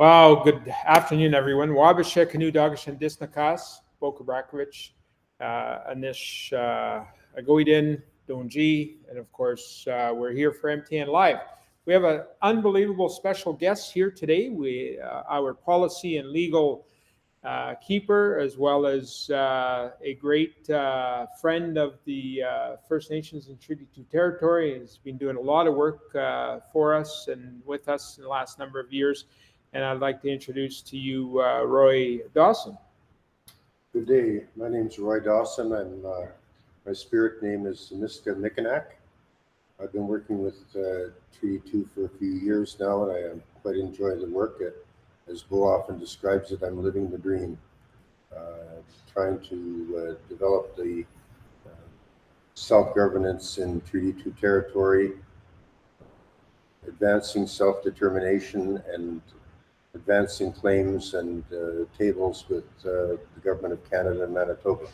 Wow, good afternoon, everyone. Kubrakovich-Kiniw Dawson Disnakas, Kubrakovich, Anish Agoidin, Donji, and of course, we're here for MTN Live. We have an unbelievable special guest here today. Our policy and legal keeper, as well as a great friend of the First Nations and Treaty 2 territory, has been doing a lot of work for us and with us in the last number of years. And I'd like to introduce to you Roy Dawson. Good day. My name is Roy Dawson. My spirit name is Miska Mikanak. I've been working with Treaty 2 for a few years now, and I quite enjoy the work. As Bo often describes it, I'm living the dream, trying to develop the self-governance in Treaty 2 territory, advancing self-determination and advancing claims and tables with the Government of Canada and Manitoba.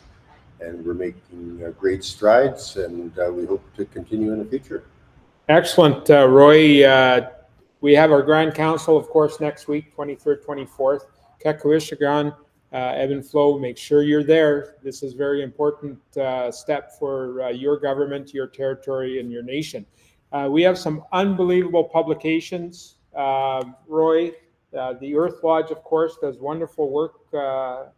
And we're making great strides, and we hope to continue in the future. Excellent, Roy. We have our Grand Council, of course, next week, 23rd, 24th. Kekuishigan, ebb and flow, make sure you're there. This is a very important step for your government, your territory, and your nation. We have some unbelievable publications. Roy, the Earth Lodge, of course, does wonderful work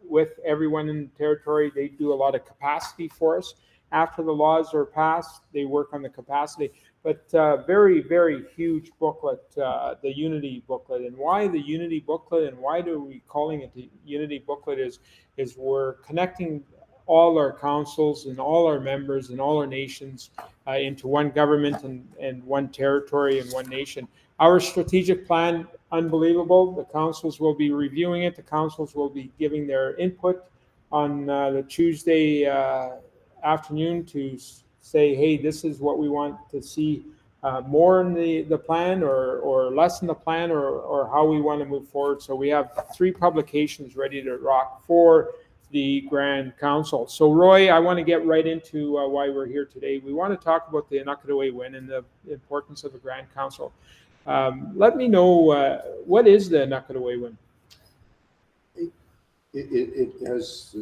with everyone in the territory. They do a lot of capacity for us. After the laws are passed, they work on the capacity. But very, very huge booklet, the Unity booklet. And why the Unity booklet, and why do we calling it the Unity booklet is we're connecting all our councils and all our members and all our nations into one government and one territory and one nation. Our strategic plan, unbelievable. The councils will be reviewing it. The councils will be giving their input on the Tuesday afternoon to say, hey, this is what we want to see more in the plan or less in the plan or how we want to move forward. So we have 3 publications ready to rock for the Grand Council. So Roy, I want to get right into why we're here today. We want to talk about the Anuktitut win and the importance of the Grand Council. Let me know, what is the Anuktitut win? It has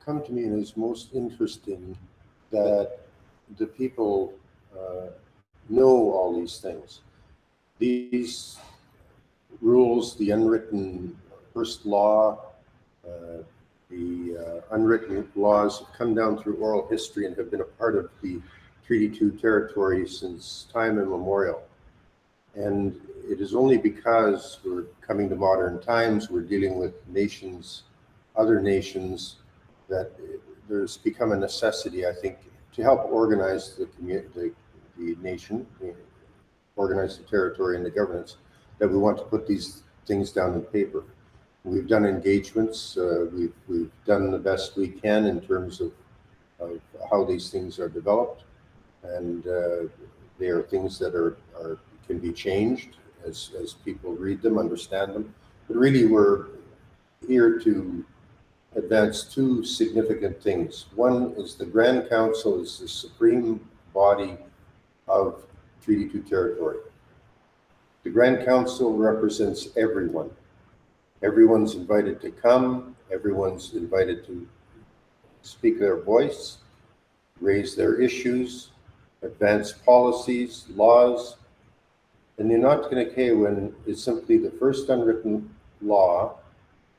come to me and is most interesting that the people know all these things. These rules, the unwritten first law, the unwritten laws have come down through oral history and have been a part of the Treaty 2 territory since time immemorial. And it is only because we're coming to modern times, we're dealing with nations, other nations, that there's become a necessity, I think, to help organize the community, the nation, organize the territory and the governance, that we want to put these things down in paper. We've done engagements, we've done the best we can in terms of how these things are developed, and they are things that can be changed as people read them, understand them. But really, we're here to advance 2 significant things. One is the Grand Council is the supreme body of Treaty 2 territory. The Grand Council represents everyone. Everyone's invited to come, everyone's invited to speak their voice, raise their issues, advance policies, laws. And the Anuktitut win is simply the first unwritten law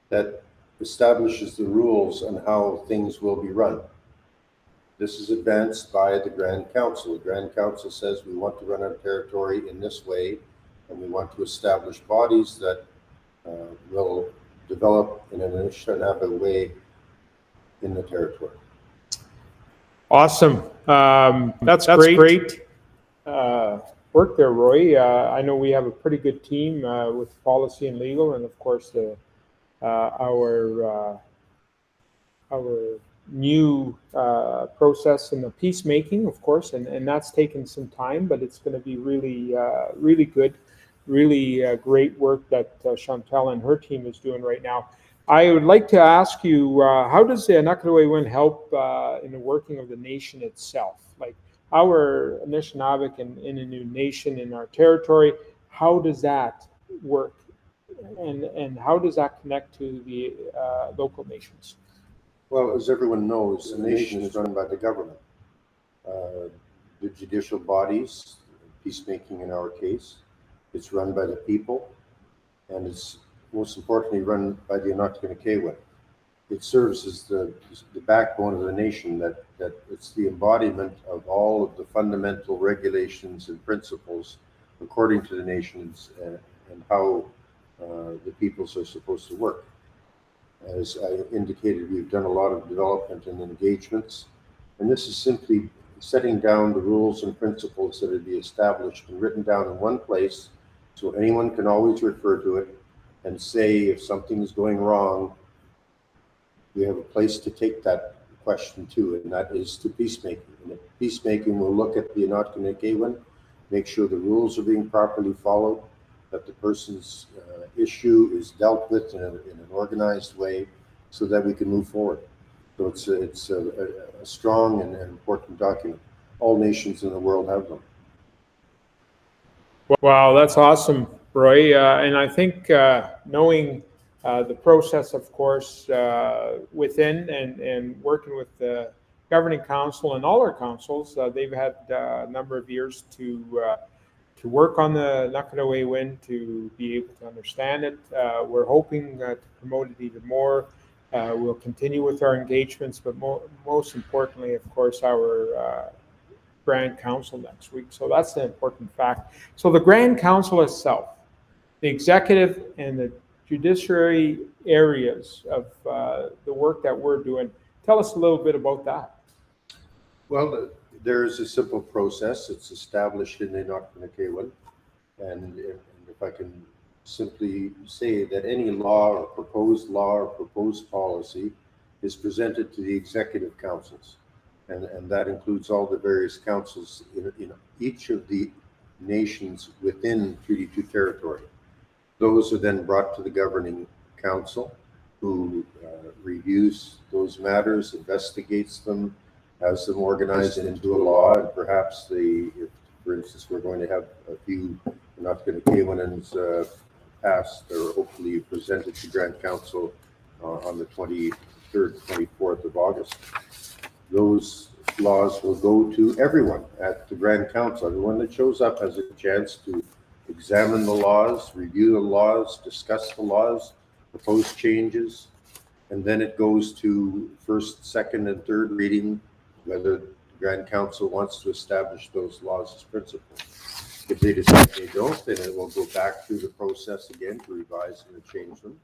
that establishes the rules on how things will be run. This is advanced by the Grand Council. The Grand Council says we want to run our territory in this way, and we want to establish bodies that will develop in an Anishinaabe way in the territory. Awesome. That's great work there, Roy. I know we have a pretty good team with policy and legal, and of course our new process in the peacemaking, of course, and that's taken some time, but it's going to be really good, really great work that Chantal and her team is doing right now. I would like to ask you, how does the Anuktitut win help in the working of the nation itself? Like our Anishinaabe and Innu nation in our territory, how does that work and how does that connect to the local nations? Well, as everyone knows, the nation is run by the government. The judicial bodies, peacemaking in our case, it's run by the people, and it's most importantly run by the Anishinaabe. It serves as the backbone of the nation, that it's the embodiment of all of the fundamental regulations and principles according to the nations and how the peoples are supposed to work. As I indicated, we've done a lot of development and engagements, and this is simply setting down the rules and principles that would be established and written down in one place so anyone can always refer to it and say if something is going wrong, we have a place to take that question to, and that is to peacemaking. And peacemaking will look at the Anishinaabe, make sure the rules are being properly followed, that the person's issue is dealt with in an organized way so that we can move forward. So it's a strong and important document. All nations in the world have them. Wow, that's awesome, Roy. And I think knowing the process, of course, within and working with the governing council and all our councils, they've had a number of years to work on the Anishinaabe, to be able to understand it. We're hoping to promote it even more. We'll continue with our engagements, but most importantly, of course, our Grand Council next week. So that's the important fact. So the Grand Council itself, the executive and the judiciary areas of the work that we're doing, tell us a little bit about that. Well, there's a simple process. It's established in the Anishinaabe, and if I can simply say that any law or proposed policy is presented to the executive councils, and that includes all the various councils in each of the nations within Treaty 2 territory. Those are then brought to the governing council, who reviews those matters, investigates them, has them organized into a law, and perhaps if, for instance, we're going to have a few Anishinaabe passed or hopefully presented to Grand Council on the 23rd, 24th of August. Those laws will go to everyone at the Grand Council. Everyone that shows up has a chance to examine the laws, review the laws, discuss the laws, propose changes, and then it goes to first, second, and third reading, whether the Grand Council wants to establish those laws as principle. If they decide they don't, then it will go back through the process again to revise and to change them.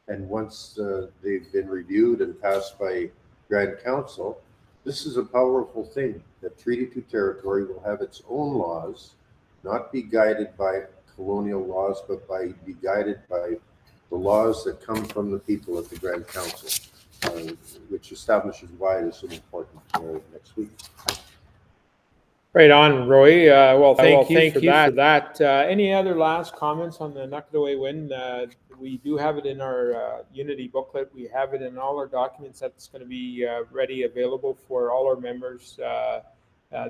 And once they've been reviewed and passed by Grand Council, this is a powerful thing, that Treaty 2 territory will have its own laws, not be guided by colonial laws, but be guided by the laws that come from the people at the Grand Council, which establishes why it is so important next week. Right on, Roy. Well, thank you for that. Any other last comments on the Anishinaabe? We do have it in our Unity booklet. We have it in all our documents. That's going to be ready, available for all our members.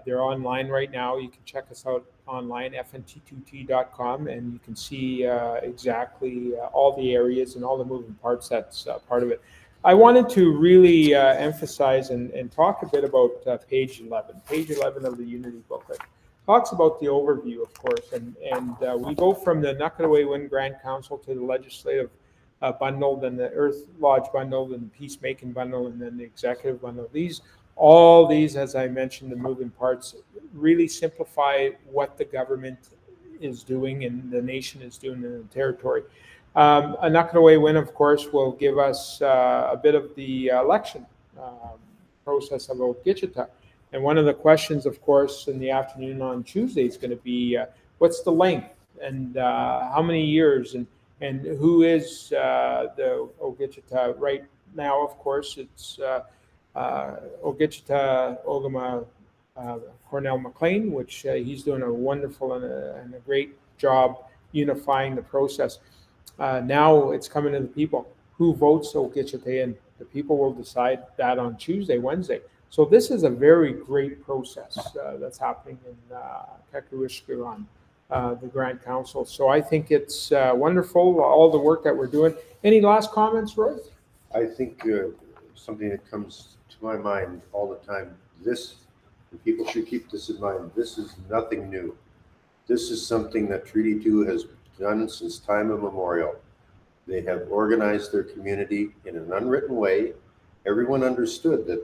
They're online right now. You can check us out online, FNT2T.com, and you can see exactly all the areas and all the moving parts that's part of it. I wanted to really emphasize and talk a bit about page 11. Page 11 of the Unity booklet talks about the overview, of course, and we go from the Anishinaabe Grand Council to the legislative bundle, then the Earth Lodge bundle, then the peacemaking bundle, and then the executive bundle. All these, as I mentioned, the moving parts really simplify what the government is doing and the nation is doing in the territory. Anishinaabe, of course, will give us a bit of the election process of Ogichita. And one of the questions, of course, in the afternoon on Tuesday is going to be what's the length and how many years and who is the Ogichita right now. Of course, it's Ogichita Ogama Cornell McLean, which he's doing a wonderful and a great job unifying the process. Now it's coming to the people. Who votes Ogichita in? The people will decide that on Tuesday, Wednesday. So this is a very great process that's happening in Kubrakovich-Kiniw. the Grand Council. So I think it's wonderful, all the work that we're doing. Any last comments, Roy? I think something that comes to my mind all the time, and people should keep this in mind, this is nothing new. This is something that Treaty 2 has done since time immemorial. They have organized their community in an unwritten way. Everyone understood that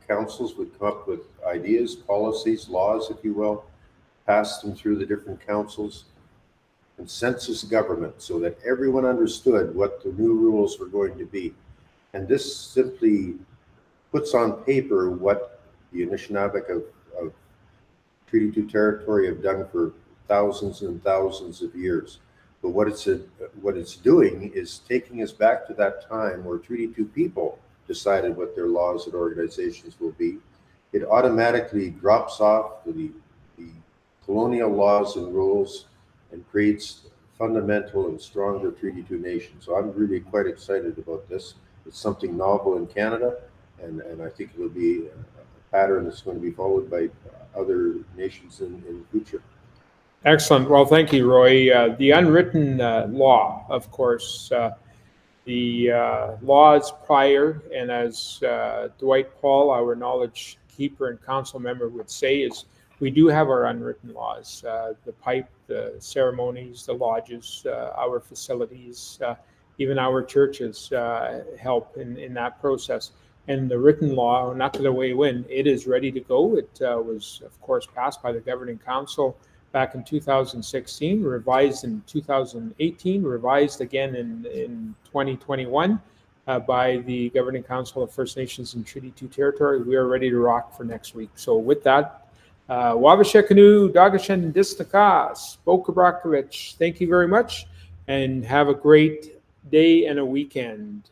councils would come up with ideas, policies, laws, if you will, pass them through the different councils, consensus government, so that everyone understood what the new rules were going to be. And this simply puts on paper what the Anishinaabe of Treaty 2 territory have done for thousands and thousands of years. But what it's doing is taking us back to that time where Treaty 2 people decided what their laws and organizations will be. It automatically drops off the colonial laws and rules and creates fundamental and stronger Treaty 2 nations. So I'm really quite excited about this. It's something novel in Canada, and I think it will be a pattern that's going to be followed by other nations in the future. Excellent. Well, thank you, Roy. The unwritten law, of course, the laws prior, and as Dwight Paul, our knowledge keeper and council member, would say, is we do have our unwritten laws, the pipe, the ceremonies, the lodges, our facilities, even our churches help in that process. And the written law, not the way when, it is ready to go. It was, of course, passed by the Governing Council back in 2016, revised in 2018, revised again in 2021 by the Governing Council of First Nations and Treaty 2 territory. We are ready to rock for next week. So with that, Kubrakovich-Kiniw, Dagashan Distakas, Kubrakovich, thank you very much, and have a great day and a weekend.